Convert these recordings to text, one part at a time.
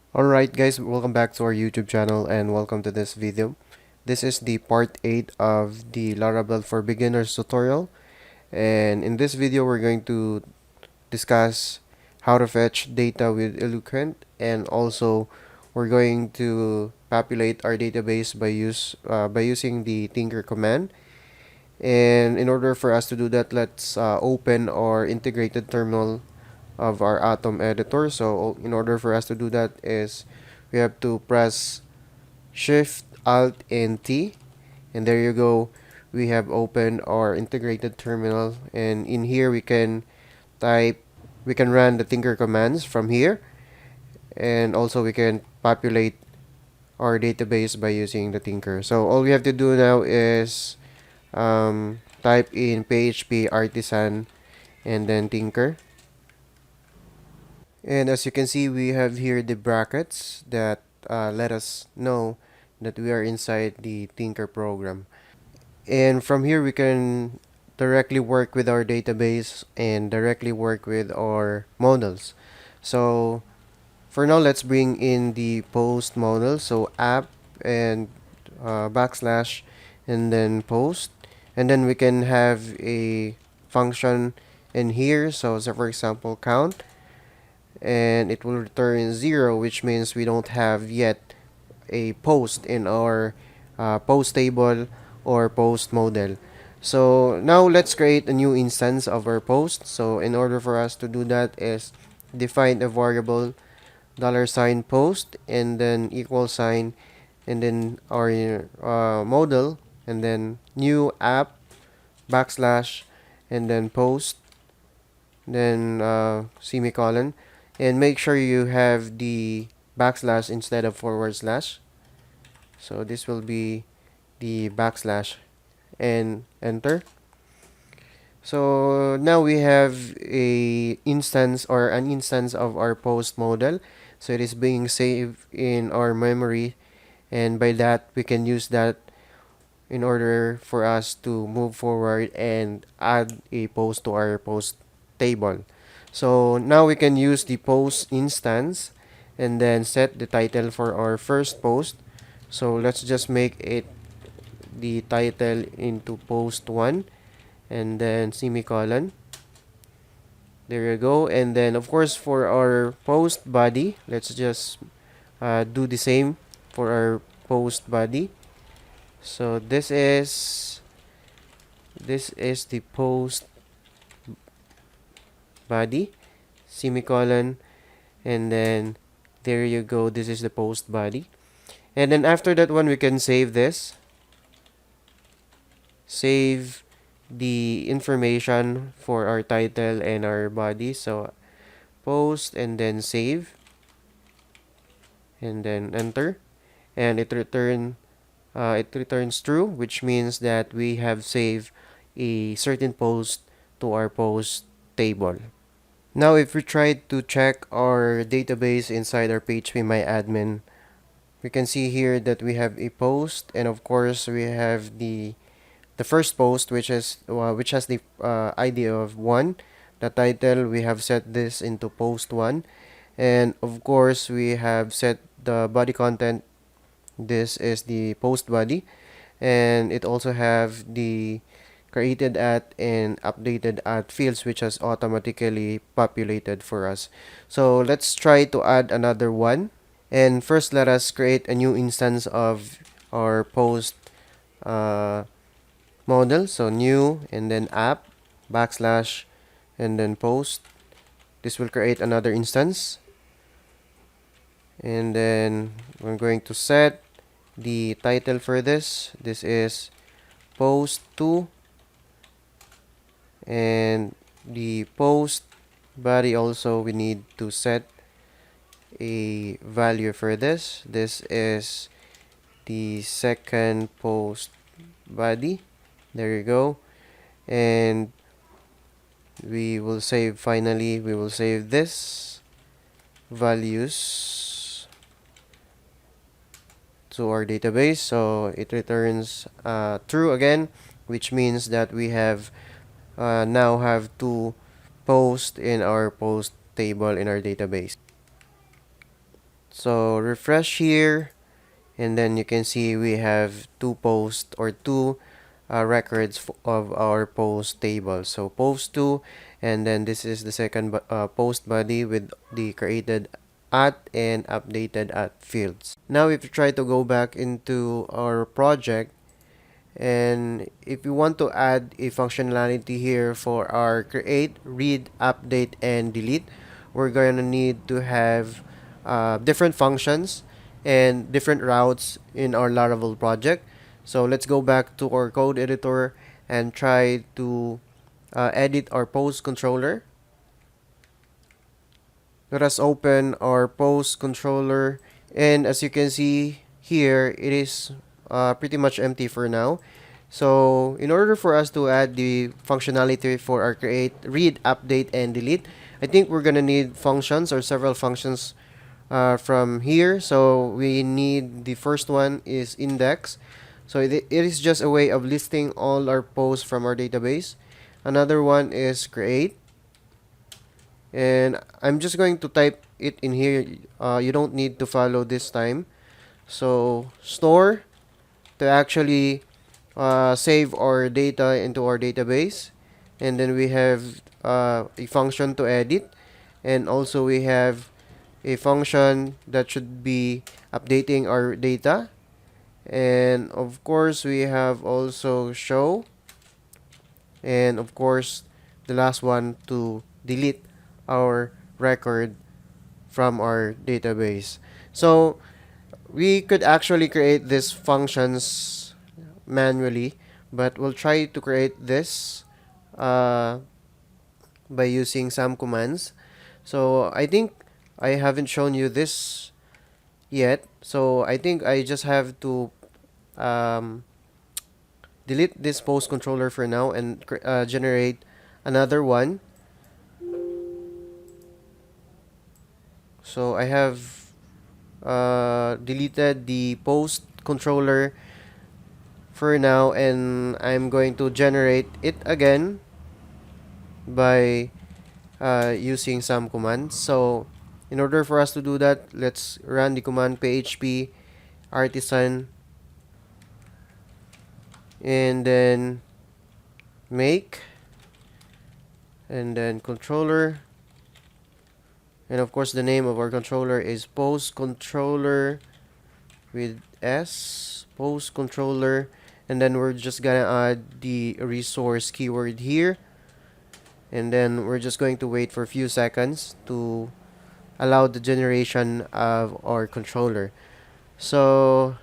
Alright guys, welcome back to our YouTube channel and welcome to this video. This is the part 8 of the Laravel for Beginners tutorial, and in this video we're going to discuss how to fetch data with Eloquent, and also we're going to populate our database by using the tinker command. And in order for us to do that, let's open our integrated terminal of our Atom editor. So in order for us to do that is we have to press Shift Alt and T, and there you go, we have opened our integrated terminal, and in here we can run the tinker commands from here, and also we can populate our database by using the tinker. So all we have to do now is type in PHP artisan and then tinker. And as you can see, we have here the brackets that let us know that we are inside the Tinker program. And from here, we can directly work with our database and directly work with our models. So for now, let's bring in the post model. So app and backslash and then post. And then we can have a function in here. So for example, count, and it will return 0, which means we don't have yet a post in our post table or post model. So now let's create a new instance of our post. So in order for us to do that is define a variable $post and then equal sign and then our model and then new app backslash and then post, then semicolon, and make sure you have the backslash instead of forward slash. So this will be the backslash and enter. So now we have an instance of our post model. So it is being saved in our memory, and by that we can use that in order for us to move forward and add a post to our post table. So now we can use the post instance and then set the title for our first post. So let's just make it the title into post 1 and then semicolon. There you go. And then of course for our post body, let's just do the same for our post body. So this is the post body, semicolon, and then there you go, this is the post body. And then after that one, we can save this, save the information for our title and our body. So post and then save and then enter, and it returns true, which means that we have saved a certain post to our post table. Now if we try to check our database inside our PHP admin, we can see here that we have a post, and of course we have the first post, which has the ID of 1. The title, we have set this into post 1, and of course we have set the body content. This is the post body, and it also have the created at and updated at fields, which has automatically populated for us. So let's try to add another one. And first, let us create a new instance of our post model. So new and then app backslash and then post. This will create another instance. And then we're going to set the title for this. This is post 2, and the post body also we need to set a value for this. This is the second post body. There you go. And we will save, finally we will save this values to our database. So it returns true again, which means that we have now have 2 posts in our post table in our database. So refresh here, and then you can see we have two posts or two records of our post table. So post 2, and then this is the second post body with the created at and updated at fields. Now if you try to go back into our project, and if you want to add a functionality here for our create, read, update, and delete, we're going to need to have different functions and different routes in our Laravel project. So let's go back to our code editor and try to edit our post controller. Let us open our post controller, and as you can see here, it is pretty much empty for now. So in order for us to add the functionality for our create, read, update, and delete, I think we're gonna need functions or several functions from here. So we need, the first one is index. So it is just a way of listing all our posts from our database. Another one is create, and I'm just going to type it in here. You don't need to follow this time. So store, to actually save our data into our database, and then we have a function to edit, and also we have a function that should be updating our data, and of course we have also show, and of course the last one to delete our record from our database. So we could actually create these functions manually, but we'll try to create this uh, by using some commands. So I think I haven't shown you this yet. So I think I just have to um, delete this post controller for now and generate another one. So I have deleted the post controller for now, and I'm going to generate it again by using some commands. So in order for us to do that, let's run the command php artisan, and then make, and then controller, and of course the name of our controller is post controller with s, post controller, and then we're just gonna add the resource keyword here, and then we're just going to wait for a few seconds to allow the generation of our controller. So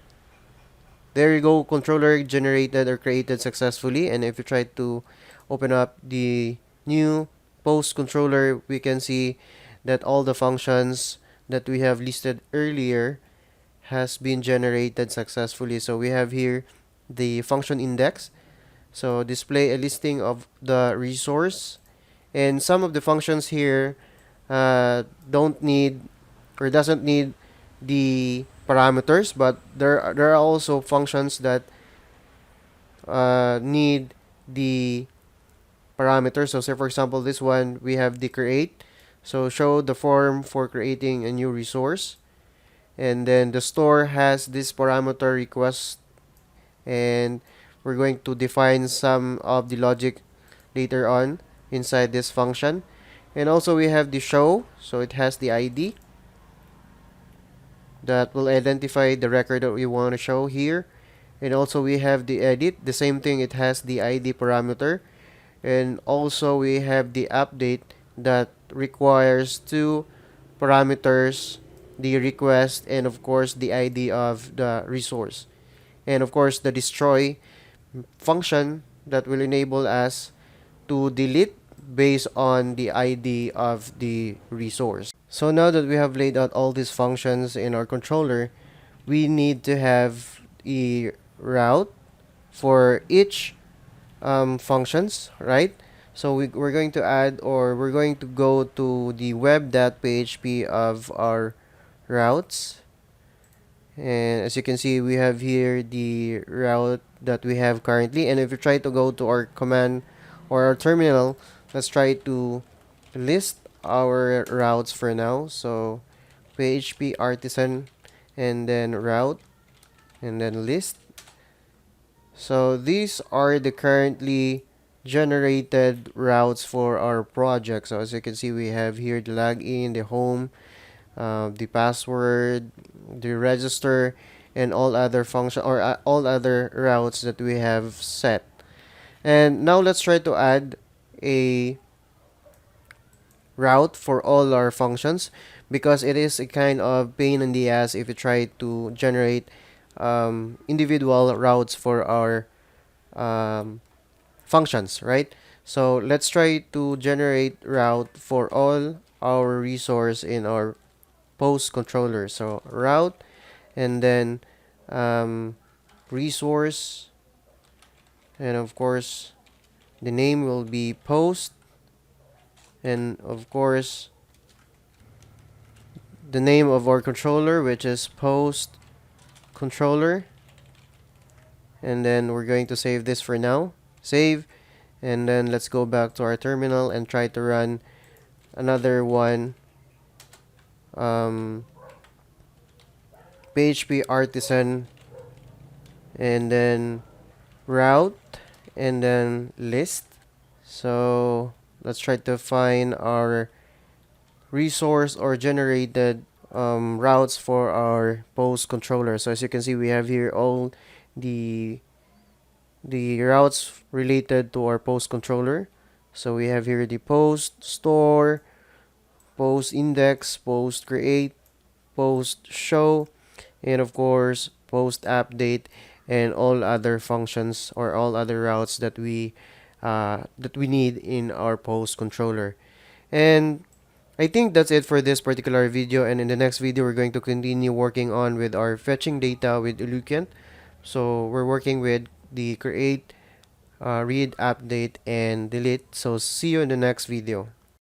there you go, controller generated or created successfully. And if you try to open up the new post controller, we can see that all the functions that we have listed earlier has been generated successfully. So we have here the function index, so display a listing of the resource, and some of the functions here don't need or doesn't need the parameters, but there are also functions that need the parameters. So say for example this one, we have the create, so show the form for creating a new resource, and then the store has this parameter request, and we're going to define some of the logic later on inside this function. And also we have the show, so it has the ID that will identify the record that we want to show here. And also we have the edit, the same thing, it has the ID parameter. And also we have the update that requires two parameters, the request and of course the ID of the resource. And of course the destroy function that will enable us to delete based on the ID of the resource. So now that we have laid out all these functions in our controller, we need to have a route for each functions, right? So we're going to add, or we're going to go to the web.php of our routes. And as you can see, we have here the route that we have currently. And if you try to go to our command or our terminal, let's try to list our routes for now. So PHP artisan, and then route, and then list. So these are the currently generated routes for our project. So as you can see, we have here the login, the home, the password, the register, and all other function or all other routes that we have set. And now let's try to add a route for all our functions, because it is a kind of pain in the ass if you try to generate individual routes for our um, functions, right? So let's try to generate route for all our resource in our post controller. So route, and then um, resource, and of course the name will be post, and of course the name of our controller, which is post controller. And then we're going to save this for now. Save. And then let's go back to our terminal and try to run another one. PHP artisan, and then route, and then list. So let's try to find our resource or generated routes for our post controller. So as you can see, we have here all the routes related to our post controller. So we have here the post store, post index, post create, post show, and of course post update, and all other functions or all other routes that we need in our post controller. And I think that's it for this particular video, and in the next video we're going to continue working on with our fetching data with Eloquent. So we're working with the create, read, update, and delete. So see you in the next video.